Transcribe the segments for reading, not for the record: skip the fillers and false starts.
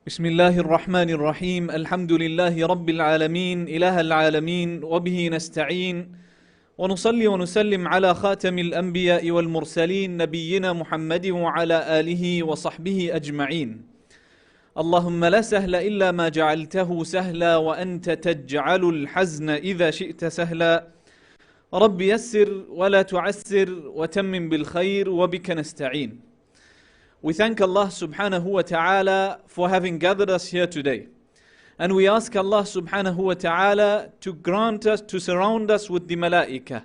بسم الله الرحمن الرحيم الحمد لله رب العالمين إله العالمين وبه نستعين ونصلي ونسلم على خاتم الأنبياء والمرسلين نبينا محمد وعلى آله وصحبه أجمعين. اللهم لا سهل إلا ما جعلته سهلا وأنت تجعل الحزن إذا شئت سهلا. رب يسر ولا تعسر وتمم بالخير وبك نستعين. We thank Allah subhanahu wa ta'ala for having gathered us here today. And we ask Allah subhanahu wa ta'ala to grant us, to surround us with the malaika,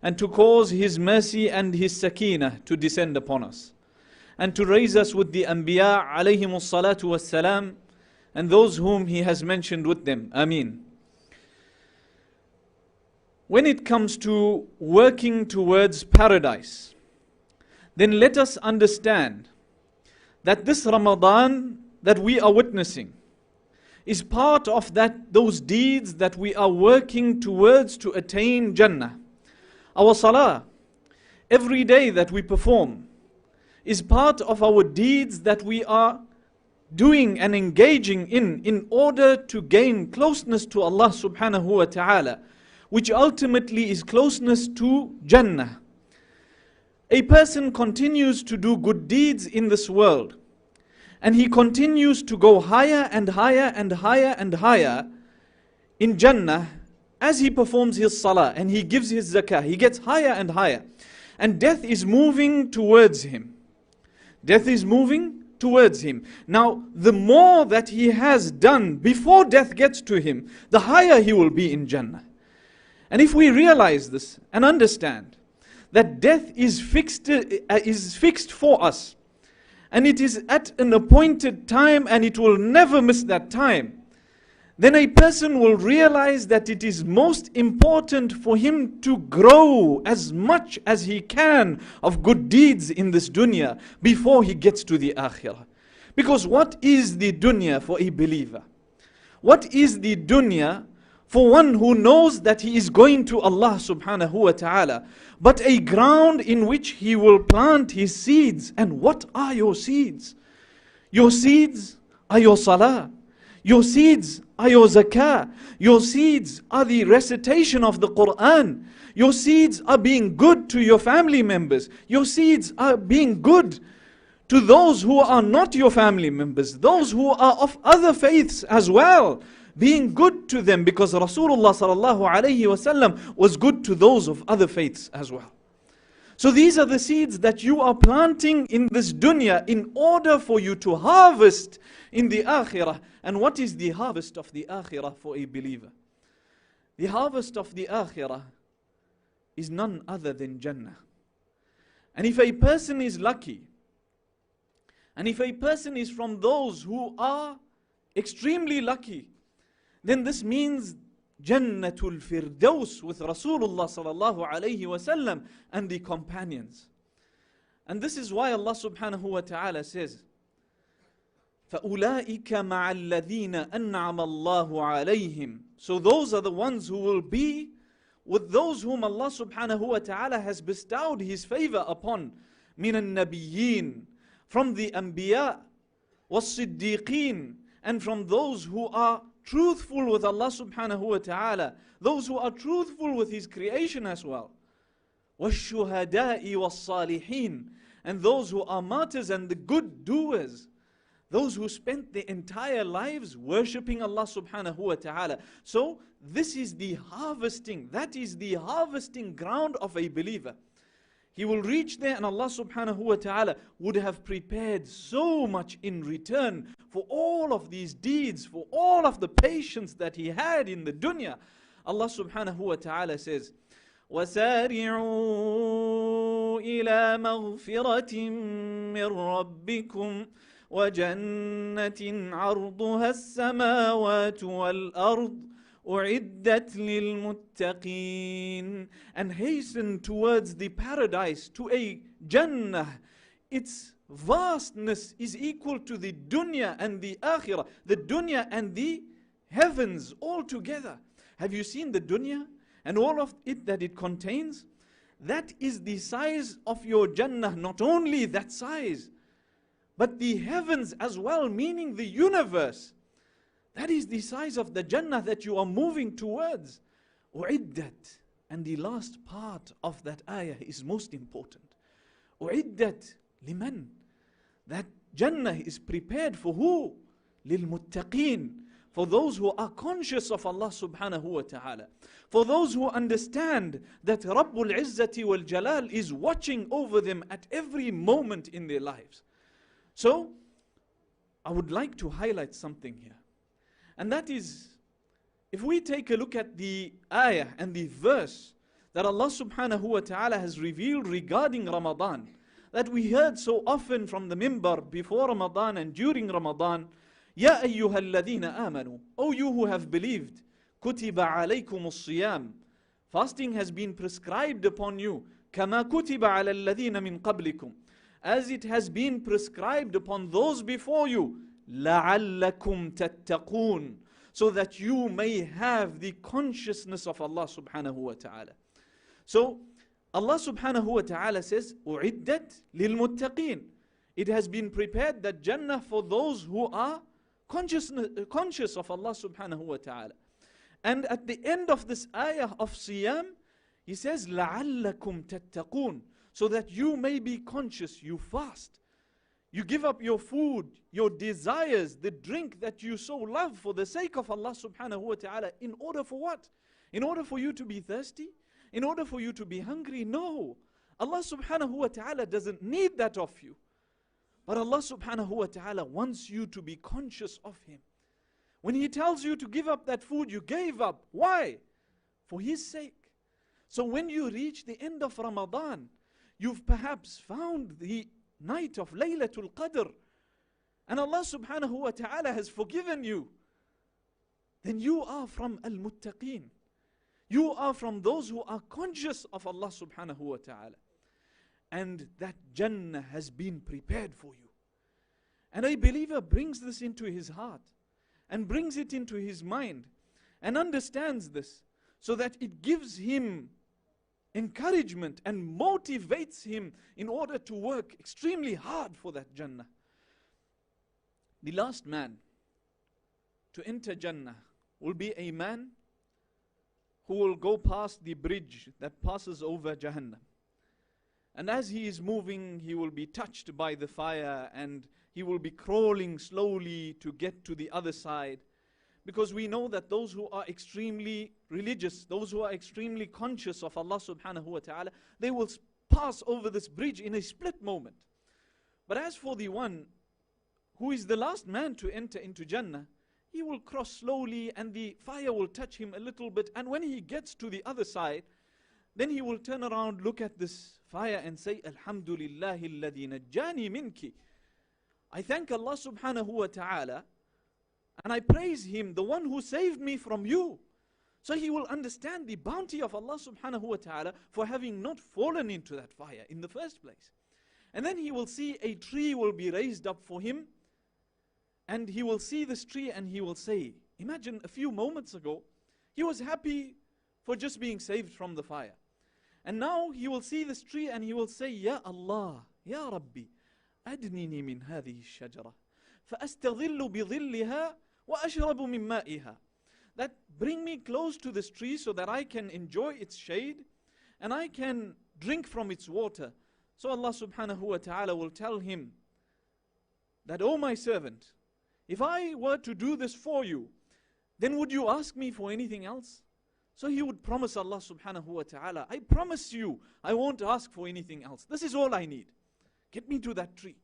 and to cause His mercy and His sakeenah to descend upon us, and to raise us with the anbiya alayhimus salatu wassalam, and those whom He has mentioned with them. Ameen. When it comes to working towards paradise, then let us understand that this Ramadan that we are witnessing is part of those deeds that we are working towards to attain Jannah. Our salah, every day that we perform, is part of our deeds that we are doing and engaging in order to gain closeness to Allah subhanahu wa ta'ala, which ultimately is closeness to Jannah. A person continues to do good deeds in this world, and he continues to go higher and higher and higher and higher in Jannah as he performs his salah and he gives his zakah. He gets higher and higher, and death is moving towards him. Death is moving towards him. Now, the more that he has done before death gets to him, the higher he will be in Jannah. And if we realize this and understand that death is fixed for us, and it is at an appointed time, and it will never miss that time, then a person will realize that it is most important for him to grow as much as he can of good deeds in this dunya before he gets to the akhirah. Because what is the dunya for a believer? What is the dunya for one who knows that he is going to Allah subhanahu wa ta'ala, but a ground in which he will plant his seeds? And what are your seeds? Your seeds are your salah. Your seeds are your zakah. Your seeds are the recitation of the Quran. Your seeds are being good to your family members. Your seeds are being good to those who are not your family members, those who are of other faiths as well. Being good to them, because Rasulullah sallallahu alayhi wasallam was good to those of other faiths as well. So these are the seeds that you are planting in this dunya in order for you to harvest in the akhirah. And what is the harvest of the akhirah for a believer? The harvest of the akhirah is none other than Jannah. And if a person is lucky, and if a person is from those who are extremely lucky, then this means Jannatul Firdaus with Rasulullah sallallahu alayhi wasallam and the companions. And this is why Allah subhanahu wa ta'ala says, فَأُولَٰئِكَ مَعَ الَّذِينَ أَنْعَمَ اللَّهُ عَلَيْهِمْ. So those are the ones who will be with those whom Allah subhanahu wa ta'ala has bestowed His favor upon. مِنَ النَّبِيِّينَ, from the anbiya, وَالصِّدِّيقِينَ, and from those who are truthful with Allah subhanahu wa ta'ala, those who are truthful with His creation as well. وَالشُّهَدَاءِ وَالصَّالِحِينَ, and those who are martyrs and the good doers, those who spent their entire lives worshipping Allah subhanahu wa ta'ala. So this is the harvesting, that is the harvesting ground of a believer. He will reach there, and Allah subhanahu wa ta'ala would have prepared so much in return for all of these deeds, for all of the patience that he had in the dunya. Allah subhanahu wa ta'ala says, وَسَارِعُوا إِلَى مَغْفِرَةٍ مِّن رَبِّكُمْ وَجَنَّةٍ عَرْضُهَا السَّمَاوَاتُ وَالْأَرْضُ أُعِدَّتْ لِلْمُتَّقِينَ. And hasten towards the paradise, to a Jannah. Its vastness is equal to the dunya and the akhirah, the dunya and the heavens all together. Have you seen the dunya and all of it that it contains? That is the size of your Jannah. Not only that size, but the heavens as well, meaning the universe. That is the size of the Jannah that you are moving towards. أُعِدَّتْ. And the last part of that ayah is most important. أُعِدَّتْ لِمَنْ. That Jannah is prepared for who? لِلْمُتَّقِينَ. For those who are conscious of Allah subhanahu wa ta'ala. For those who understand that Rabbul Izzati wal Jalal is watching over them at every moment in their lives. So, I would like to highlight something here. And that is, if we take a look at the ayah and the verse that Allah subhanahu wa ta'ala has revealed regarding Ramadan, that we heard so often from the minbar before Ramadan and during Ramadan, Ya ayyuha alladhina amanu, O you who have believed, kutiba alaykum as-siyam, fasting has been prescribed upon you, kama kutiba ala alladhina min qablikum, as it has been prescribed upon those before you, لَعَلَّكُمْ تَتَّقُونَ, so that you may have the consciousness of Allah subhanahu wa ta'ala. So, Allah subhanahu wa ta'ala says, أُعِدَّتْ لِلْمُتَّقِينَ. It has been prepared, that Jannah, for those who are conscious of Allah subhanahu wa ta'ala. And at the end of this ayah of Siyam, He says, لَعَلَّكُمْ تَتَّقُونَ, so that you may be conscious, you fast. You give up your food, your desires, the drink that you so love for the sake of Allah subhanahu wa ta'ala. In order for what? In order for you to be thirsty? In order for you to be hungry? No. Allah subhanahu wa ta'ala doesn't need that of you. But Allah subhanahu wa ta'ala wants you to be conscious of Him. When He tells you to give up that food, you gave up. Why? For His sake. So when you reach the end of Ramadan, you've perhaps found the night of Laylatul Qadr, and Allah subhanahu wa ta'ala has forgiven you, then you are from al-muttaqeen. You are from those who are conscious of Allah subhanahu wa ta'ala. And that Jannah has been prepared for you. And a believer brings this into his heart, and brings it into his mind, and understands this, so that it gives him encouragement and motivates him in order to work extremely hard for that Jannah. The last man to enter Jannah will be a man who will go past the bridge that passes over Jahannam. And as he is moving, he will be touched by the fire, and he will be crawling slowly to get to the other side. Because we know that those who are extremely religious, those who are extremely conscious of Allah subhanahu wa ta'ala, they will pass over this bridge in a split moment. But as for the one who is the last man to enter into Jannah, he will cross slowly, and the fire will touch him a little bit, and when he gets to the other side, then he will turn around, look at this fire and say, Alhamdulillahi alladhi najjani minki. I thank Allah subhanahu wa ta'ala, and I praise Him, the one who saved me from you. So he will understand the bounty of Allah subhanahu wa ta'ala for having not fallen into that fire in the first place. And then he will see a tree will be raised up for him, and he will see this tree and he will say, imagine a few moments ago, he was happy for just being saved from the fire. And now he will see this tree and he will say, Ya Allah, Ya Rabbi, adnini min hadhihi shajara, فأستظل بظلها وأشرب من مائها. That bring me close to this tree so that I can enjoy its shade and I can drink from its water. So Allah subhanahu wa ta'ala will tell him that, O my servant, if I were to do this for you, then would you ask me for anything else? So he would promise Allah subhanahu wa ta'ala, I promise you, I won't ask for anything else. This is all I need. Get me to that tree.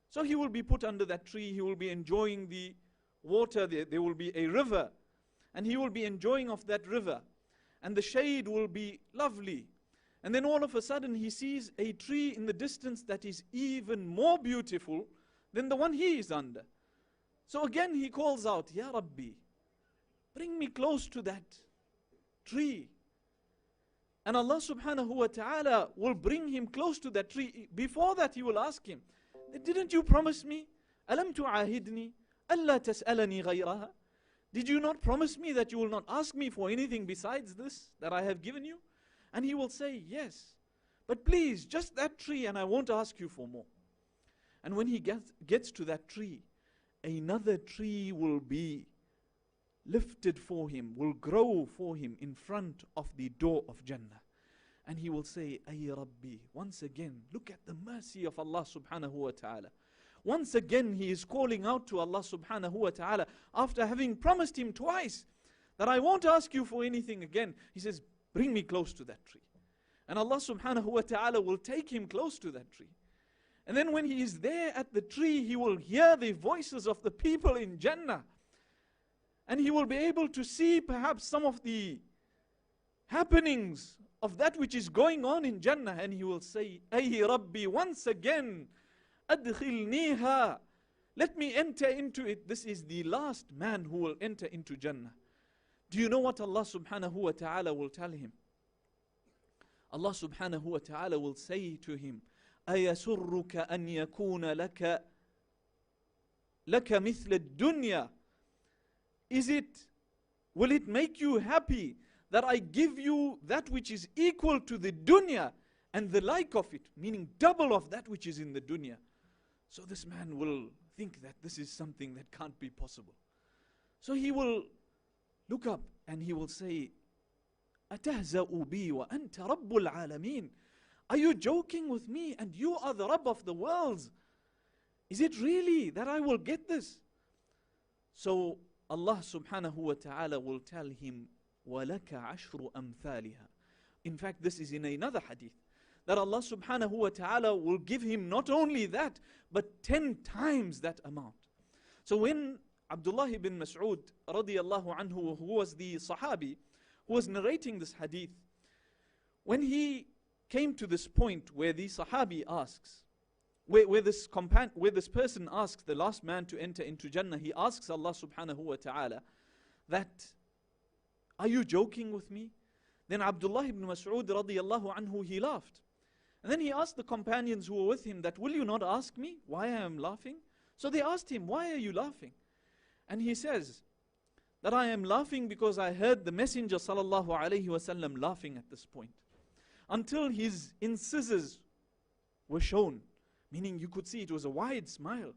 So he will be put under that tree, he will be enjoying the water, there will be a river, and he will be enjoying of that river, and the shade will be lovely. And then all of a sudden he sees a tree in the distance that is even more beautiful than the one he is under. So again he calls out, Ya Rabbi, bring me close to that tree. And Allah subhanahu wa ta'ala will bring him close to that tree. Before that he will ask him, didn't you promise me? Alam tu'ahidni alla tas'alani ghayraha? Did you not promise me that you will not ask me for anything besides this that I have given you? And he will say, yes. But please, just that tree and I won't ask you for more. And when he gets to that tree, another tree will be lifted for him, will grow for him in front of the door of Jannah. And he will say, Ay Rabbi, once again, look at the mercy of Allah subhanahu wa ta'ala. Once again, he is calling out to Allah subhanahu wa ta'ala after having promised him twice that I won't ask you for anything again. He says, bring me close to that tree. And Allah subhanahu wa ta'ala will take him close to that tree. And then when he is there at the tree, he will hear the voices of the people in Jannah. And he will be able to see perhaps some of the happenings of that which is going on in Jannah. And he will say, Ay Rabbi, once again, Adkhilniha, let me enter into it. This is the last man who will enter into Jannah. Do you know what Allah subhanahu wa ta'ala will tell him? Allah subhanahu wa ta'ala will say to him, أَيَسُرُّكَ أَنْ يَكُونَ لَكَ مِثْلَ الدُّنْيَا. Will it make you happy that I give you that which is equal to the dunya and the like of it, meaning double of that which is in the dunya? So this man will think that this is something that can't be possible. So he will look up and he will say, أَتَهْزَأُ بِي وَأَنْتَ رَبُّ الْعَالَمِينَ. Are you joking with me and you are the Rabb of the worlds? Is it really that I will get this? So Allah subhanahu wa ta'ala will tell him, وَلَكَ عَشْرُ أَمْثَالِهَا. In fact, this is in another hadith, that Allah subhanahu wa ta'ala will give him not only that, but 10 times that amount. So when Abdullah ibn Mas'ud radiyallahu anhu, who was the Sahabi, who was narrating this hadith, when he came to this point where the Sahabi asks, where this person asks the last man to enter into Jannah, he asks Allah subhanahu wa ta'ala that, are you joking with me? Then Abdullah ibn Mas'ud radiyallahu anhu, he laughed. And then he asked the companions who were with him that, will you not ask me why I am laughing? So they asked him, why are you laughing? And he says that I am laughing because I heard the Messenger sallallahu alayhi wasallam laughing at this point, until his incisors were shown, meaning you could see it was a wide smile.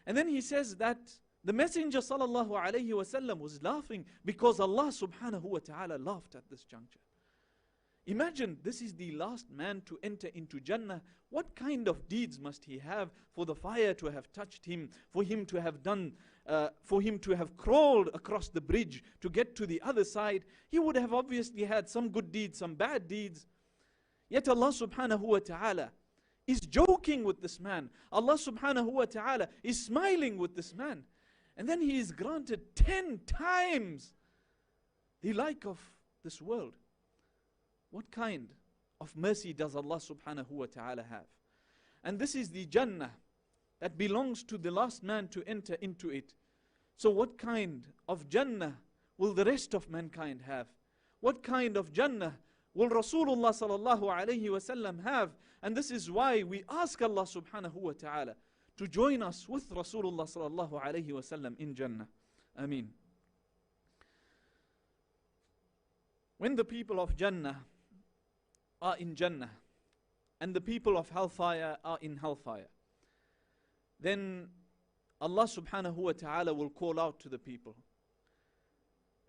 And then he says that the Messenger sallallahu alayhi wasallam was laughing because Allah subhanahu wa ta'ala laughed at this juncture. Imagine, this is the last man to enter into Jannah. What kind of deeds must he have for the fire to have touched him, for him to have crawled across the bridge to get to the other side? He would have obviously had some good deeds, some bad deeds. Yet Allah subhanahu wa ta'ala is joking with this man. Allah subhanahu wa ta'ala is smiling with this man. And then he is granted 10 times the like of this world. What kind of mercy does Allah subhanahu wa ta'ala have? And this is the Jannah that belongs to the last man to enter into it. So what kind of Jannah will the rest of mankind have? What kind of Jannah will Rasulullah sallallahu alayhi wasallam have? And this is why we ask Allah subhanahu wa ta'ala to join us with Rasulullah sallallahu alayhi wasallam in Jannah. Ameen. When the people of Jannah are in Jannah and the people of hellfire are in hellfire, then Allah subhanahu wa ta'ala will call out to the people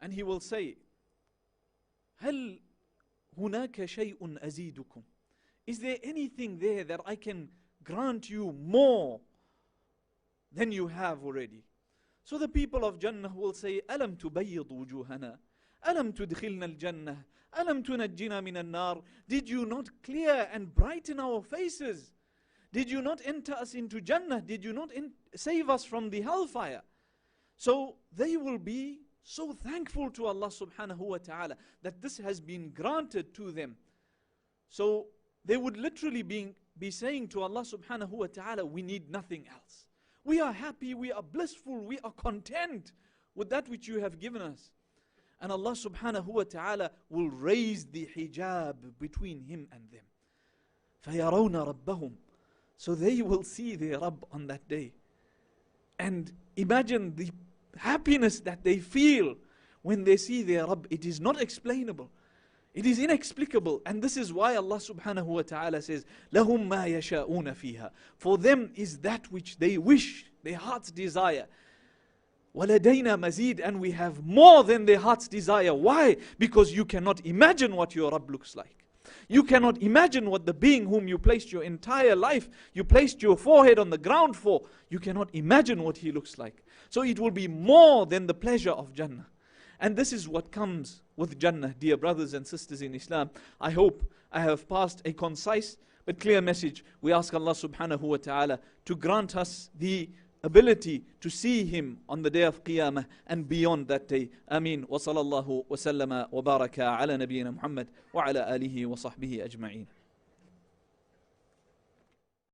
and He will say, هل هناك شيء أزيدكم? Is there anything there that I can grant you more than you have already? So the people of Jannah will say, ألم تبيض وجوهنا ألم تدخلنا الجنة ألم تنجنا من النار? Did you not clear and brighten our faces? Did you not enter us into Jannah? Did you not save us from the hellfire? So they will be so thankful to Allah subhanahu wa ta'ala that this has been granted to them. So they would literally be saying to Allah subhanahu wa ta'ala, we need nothing else. We are happy, we are blissful, we are content with that which you have given us. And Allah subhanahu wa ta'ala will raise the hijab between him and them. فَيَرَوْنَ رَبَّهُمْ. So they will see their Rabb on that day. And imagine the happiness that they feel when they see their Rabb. It is not explainable. It is inexplicable. And this is why Allah subhanahu wa ta'ala says, لَهُمْ مَا يَشَاءُونَ فِيهَا. For them is that which they wish, their heart's desire. وَلَدَيْنَا مَزِيد. And we have more than their heart's desire. Why? Because you cannot imagine what your Rabb looks like. You cannot imagine what the being whom you placed your entire life, you placed your forehead on the ground for, you cannot imagine what he looks like. So it will be more than the pleasure of Jannah. And this is what comes with Jannah, dear brothers and sisters in Islam. I hope I have passed a concise but clear message. We ask Allah subhanahu wa ta'ala to grant us the ability to see Him on the day of Qiyamah and beyond that day. Ameen. Wa sallallahu wa sallama wa baraka ala nabiyyina Muhammad wa ala alihi wa sahbihi ajma'in.